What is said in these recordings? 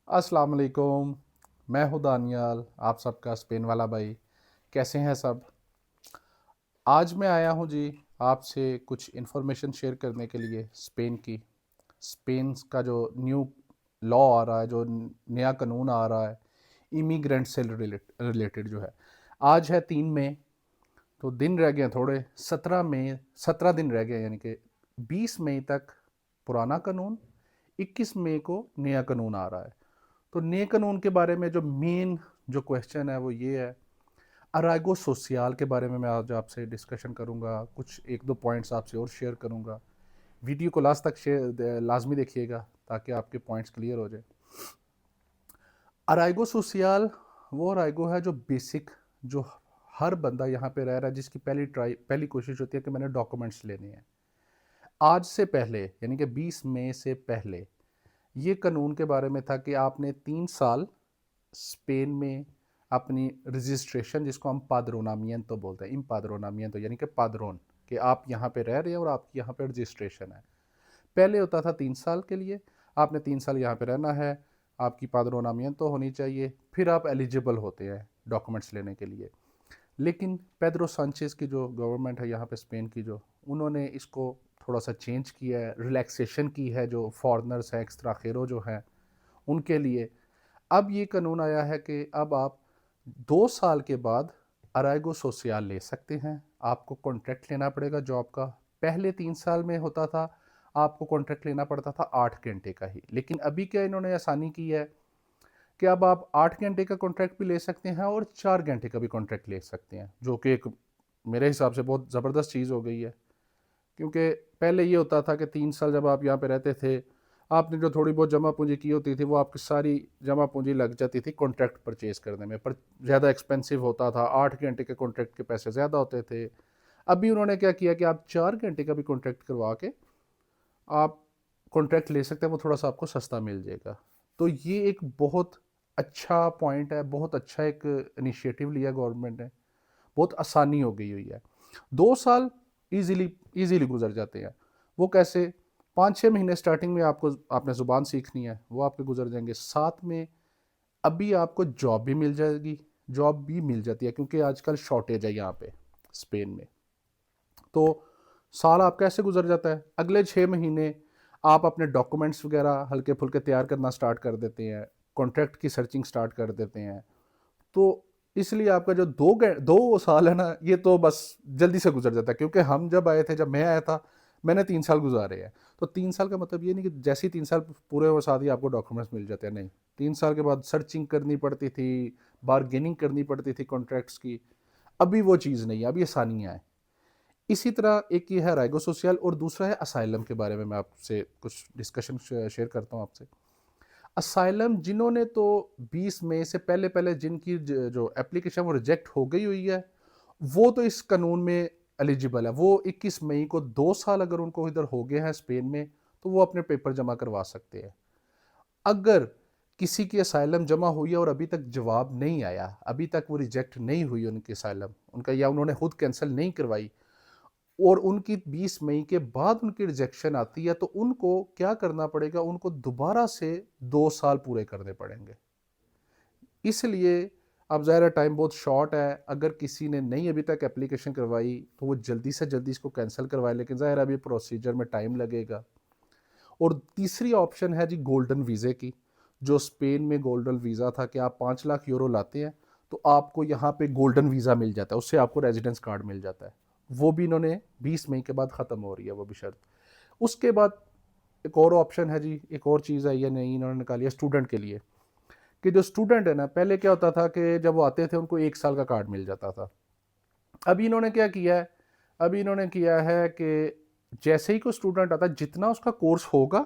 अस्सलाम वालेकुम। मैं हूँ दानियाल, आप सबका स्पेन वाला भाई। कैसे हैं सब? आज मैं आया हूँ जी आपसे कुछ इन्फॉर्मेशन शेयर करने के लिए स्पेन की। स्पेन का जो न्यू लॉ आ रहा है, जो नया कानून आ रहा है इमिग्रेंट से रिलेटेड जो है। आज है 3 मई, तो दिन रह गए हैं थोड़े। 17 मई, 17 दिन रह गए, यानी कि 20 मई तक पुराना कानून, 21 मई को नया कानून आ रहा है। तो नए कानून के बारे में जो मेन जो क्वेश्चन है वो ये है, अराइगो सोशियाल के बारे में मैं आज आपसे डिस्कशन करूंगा। कुछ एक दो पॉइंट्स आपसे और शेयर करूंगा। वीडियो को लास्ट तक शेयर लाजमी देखिएगा ताकि आपके पॉइंट्स क्लियर हो जाए। अराइगो सोशियाल वो अराइगो है जो बेसिक, जो हर बंदा यहाँ पे रह रहा है जिसकी पहली कोशिश होती है कि मैंने डॉक्यूमेंट्स लेने हैं। आज से पहले, यानी कि 20 मई से पहले, ये कानून के बारे में था कि आपने 3 साल स्पेन में अपनी रजिस्ट्रेशन, जिसको हम पाद्रोनामियंतो बोलते हैं, इम्पाद्रोनामियंतो यानी कि पाद्रोन, कि आप यहाँ पे रह रहे हैं और आपकी यहाँ पे रजिस्ट्रेशन है। पहले होता था 3 साल के लिए, आपने 3 साल यहाँ पे रहना है, आपकी पाद्रोनामियंतो होनी चाहिए, फिर आप एलिजिबल होते हैं डॉक्यूमेंट्स लेने के लिए। लेकिन पेड्रो सांचेज की जो गवर्नमेंट है यहाँ पे स्पेन की, जो उन्होंने इसको थोड़ा सा चेंज किया है, रिलैक्सेशन की है जो फॉरनर्स हैं, एक्सट्राखेरो जो हैं उनके लिए। अब ये कानून आया है कि अब आप 2 साल के बाद अराइगो सोशियाल ले सकते हैं। आपको कॉन्ट्रैक्ट लेना पड़ेगा जॉब का। पहले 3 साल में होता था, आपको कॉन्ट्रैक्ट लेना पड़ता था 8 घंटे का ही। लेकिन अभी क्या इन्होंने आसानी की है कि अब आप 8 घंटे का कॉन्ट्रैक्ट भी ले सकते हैं और 4 घंटे का भी कॉन्ट्रैक्ट ले सकते हैं, जो कि एक मेरे हिसाब से बहुत ज़बरदस्त चीज़ हो गई है। क्योंकि पहले ये होता था कि 3 साल जब आप यहाँ पे रहते थे, आपने जो थोड़ी बहुत जमा पूंजी की होती थी वो आपकी सारी जमा पूंजी लग जाती थी कॉन्ट्रैक्ट परचेज करने में, पर ज़्यादा एक्सपेंसिव होता था। 8 घंटे के कॉन्ट्रैक्ट के पैसे ज़्यादा होते थे। अभी उन्होंने क्या किया कि आप 4 घंटे का भी कॉन्ट्रैक्ट करवा के आप कॉन्ट्रैक्ट ले सकते हैं, वो थोड़ा सा आपको सस्ता मिल जाएगा। तो ये एक बहुत अच्छा पॉइंट है, बहुत अच्छा एक इनिशिएटिव लिया गवर्नमेंट ने। बहुत आसानी हो गई हुई है। 2 साल इजीली इजीली गुजर जाते हैं। वो कैसे? 5-6 महीने स्टार्टिंग में आपने ज़ुबान सीखनी है, वो आपके गुजर जाएंगे। साथ में अभी आपको जॉब भी मिल जाएगी, जॉब भी मिल जाती है क्योंकि आजकल शॉर्टेज है यहाँ पे स्पेन में। तो साल आपका ऐसे गुजर जाता है। अगले 6 महीने आप अपने डॉक्यूमेंट्स वगैरह हल्के फुल्के तैयार करना स्टार्ट कर देते हैं, कॉन्ट्रैक्ट की सर्चिंग स्टार्ट कर देते हैं। तो इसलिए आपका जो 2 साल है ना, ये तो बस जल्दी से गुजर जाता है। क्योंकि हम जब आए थे, जब मैं आया था, मैंने 3 साल गुजारे हैं। तो 3 साल का मतलब ये नहीं कि जैसे ही 3 साल पूरे हो साथ ही आपको डॉक्यूमेंट्स मिल जाते हैं, नहीं। 3 साल के बाद सर्चिंग करनी पड़ती थी, बारगेनिंग करनी पड़ती थी कॉन्ट्रैक्ट्स की। अभी वो चीज़ नहीं है, अभी आसानियाँ हैं। इसी तरह एक ये है राइगो सोशल, और दूसरा है असाइलम के बारे में मैं आपसे कुछ डिस्कशन शेयर करता हूँ आपसे। असाइलम जिन्होंने तो 20 मई से पहले पहले जिनकी जो एप्लीकेशन वो रिजेक्ट हो गई हुई है, वो तो इस कानून में एलिजिबल है। वो 21 मई को 2 साल अगर उनको इधर हो गए हैं स्पेन में, तो वो अपने पेपर जमा करवा सकते हैं। अगर किसी की असाइलम जमा हुई है और अभी तक जवाब नहीं आया, अभी तक वो रिजेक्ट नहीं हुई उनकी असाइलम, उनका, या उन्होंने खुद कैंसिल नहीं करवाई, और उनकी 20 मई के बाद उनकी रिजेक्शन आती है, तो उनको क्या करना पड़ेगा? उनको दोबारा से 2 साल पूरे करने पड़ेंगे। इसलिए अब ज़ाहिर है टाइम बहुत शॉर्ट है। अगर किसी ने नहीं अभी तक एप्लीकेशन करवाई तो वो जल्दी से जल्दी इसको कैंसिल करवाए, लेकिन ज़ाहिर है अभी प्रोसीजर में टाइम लगेगा। और तीसरी ऑप्शन है जी गोल्डन वीज़े की। जो स्पेन में गोल्डन वीज़ा था कि आप 5 लाख यूरो लाते हैं तो आपको यहाँ पे गोल्डन वीज़ा मिल जाता है, उससे आपको रेजिडेंस कार्ड मिल जाता है। वो भी इन्होंने 20 मई के बाद ख़त्म हो रही है वो भी शर्त। उसके बाद एक और ऑप्शन है जी, एक और चीज़ है, ये नहीं इन्होंने निकाली है स्टूडेंट के लिए। कि जो स्टूडेंट है ना, पहले क्या होता था कि जब वो आते थे उनको 1 साल का कार्ड मिल जाता था। अभी इन्होंने क्या किया है? अभी इन्होंने किया है कि जैसे ही कोई स्टूडेंट आता है, जितना उसका कोर्स होगा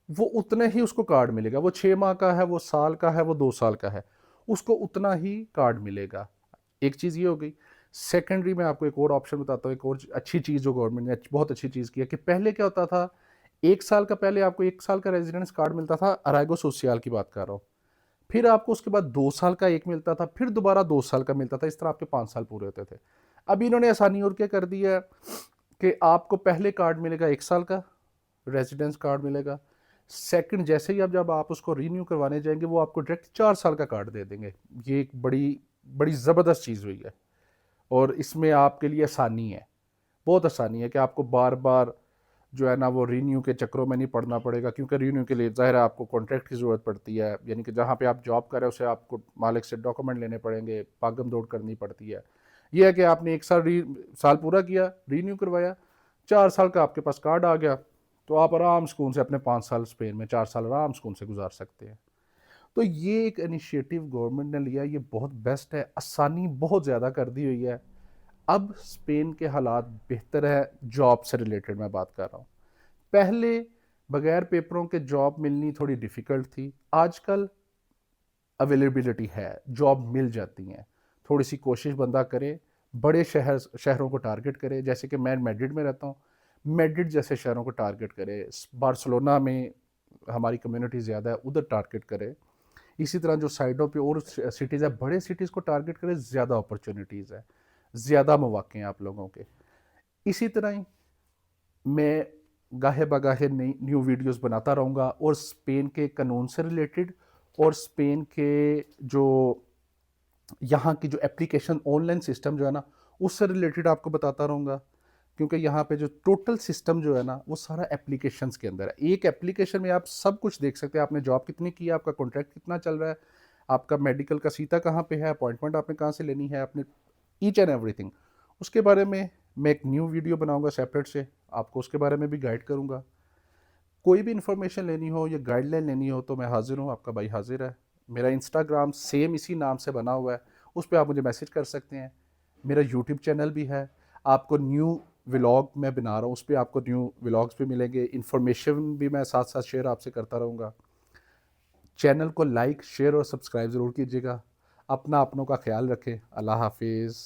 वो उतने ही उसको कार्ड मिलेगा। वो 6 माह का है, वो साल का है, वो 2 साल का है, उसको उतना ही कार्ड मिलेगा। एक चीज़ ये हो गई। सेकेंडरी में आपको एक और ऑप्शन बताता हूँ, एक और अच्छी चीज़ जो गवर्नमेंट ने बहुत अच्छी चीज़ की है कि पहले क्या होता था, 1 साल का, पहले आपको 1 साल का रेजिडेंस कार्ड मिलता था, अराइगो सोशियाल की बात कर रहा हूँ। फिर आपको उसके बाद 2 साल का एक मिलता था, फिर दोबारा 2 साल का मिलता था। इस तरह आपके 5 साल पूरे होते थे। अभी इन्होंने आसानी और क्या कर दी है कि आपको पहले कार्ड मिलेगा 1 साल का, रेजिडेंस कार्ड मिलेगा। सेकंड जैसे ही अब जब आप उसको रीन्यू करवाने जाएंगे वो आपको डायरेक्ट 4 साल का कार्ड दे देंगे। ये एक बड़ी बड़ी ज़बरदस्त चीज़ हुई है और इसमें आपके लिए आसानी है, बहुत आसानी है कि आपको बार बार जो है ना वो रीन्यू के चक्रों में नहीं पड़ना पड़ेगा, क्योंकि रीन्यू के लिए ज़ाहिर है आपको कॉन्ट्रैक्ट की ज़रूरत पड़ती है, यानी कि जहाँ पे आप जॉब कर रहे हो उसे आपको मालिक से डॉक्यूमेंट लेने पड़ेंगे, भागम दौड़ करनी पड़ती है। यह है कि आपने एक साल पूरा किया, रीन्यू करवाया, 4 साल का आपके पास कार्ड आ गया, तो आप आराम सुकून से अपने 5 साल स्पेन में 4 साल आराम सुकून से गुजार सकते हैं। तो ये एक इनिशिएटिव गवर्नमेंट ने लिया, ये बहुत बेस्ट है, आसानी बहुत ज़्यादा कर दी हुई है। अब स्पेन के हालात बेहतर है, जॉब से रिलेटेड मैं बात कर रहा हूँ। पहले बगैर पेपरों के जॉब मिलनी थोड़ी डिफ़िकल्ट थी, आजकल अवेलेबिलिटी है, जॉब मिल जाती हैं। थोड़ी सी कोशिश बंदा करे, बड़े शहरों को टारगेट करे, जैसे कि मैं मैड्रिड में रहता हूँ, मैड्रिड जैसे शहरों को टारगेट करे, बार्सिलोना में हमारी कम्युनिटी ज़्यादा है, उधर टारगेट करे। इसी तरह जो साइडों पे और सिटीज़ है, बड़े सिटीज़ को टारगेट करें, ज़्यादा अपॉर्चुनिटीज़ है, ज़्यादा मौके हैं आप लोगों के। इसी तरह ही मैं गाहे बगाहे नई न्यू वीडियोस बनाता रहूँगा और स्पेन के कानून से रिलेटेड और स्पेन के जो यहाँ की जो एप्लीकेशन ऑनलाइन सिस्टम जो है ना उससे रिलेटेड आपको बताता रहूँगा, क्योंकि यहाँ पे जो टोटल सिस्टम जो है ना वो सारा एप्लीकेशंस के अंदर है। एक एप्लीकेशन में आप सब कुछ देख सकते हैं, आपने जॉब कितनी की है, आपका कॉन्ट्रैक्ट कितना चल रहा है, आपका मेडिकल का सीटा कहाँ पे है, अपॉइंटमेंट आपने कहाँ से लेनी है, आपने ईच एंड एवरीथिंग उसके बारे में मैं एक न्यू वीडियो बनाऊंगा सेपरेट से, आपको उसके बारे में भी गाइड करूंगा। कोई भी इन्फॉर्मेशन लेनी हो या गाइडलाइन लेनी हो तो मैं हाजिर हूँ, आपका भाई हाजिर है। मेरा इंस्टाग्राम सेम इसी नाम से बना हुआ है, उस पर आप मुझे मैसेज कर सकते हैं। मेरा यूट्यूब चैनल भी है, आपको न्यू व्लॉग मैं बना रहा हूँ, उस पर आपको न्यू व्लॉग्स भी मिलेंगे, इन्फॉर्मेशन भी मैं साथ साथ शेयर आपसे करता रहूँगा। चैनल को लाइक शेयर और सब्सक्राइब ज़रूर कीजिएगा। अपना अपनों का ख्याल रखें। अल्लाह हाफिज़।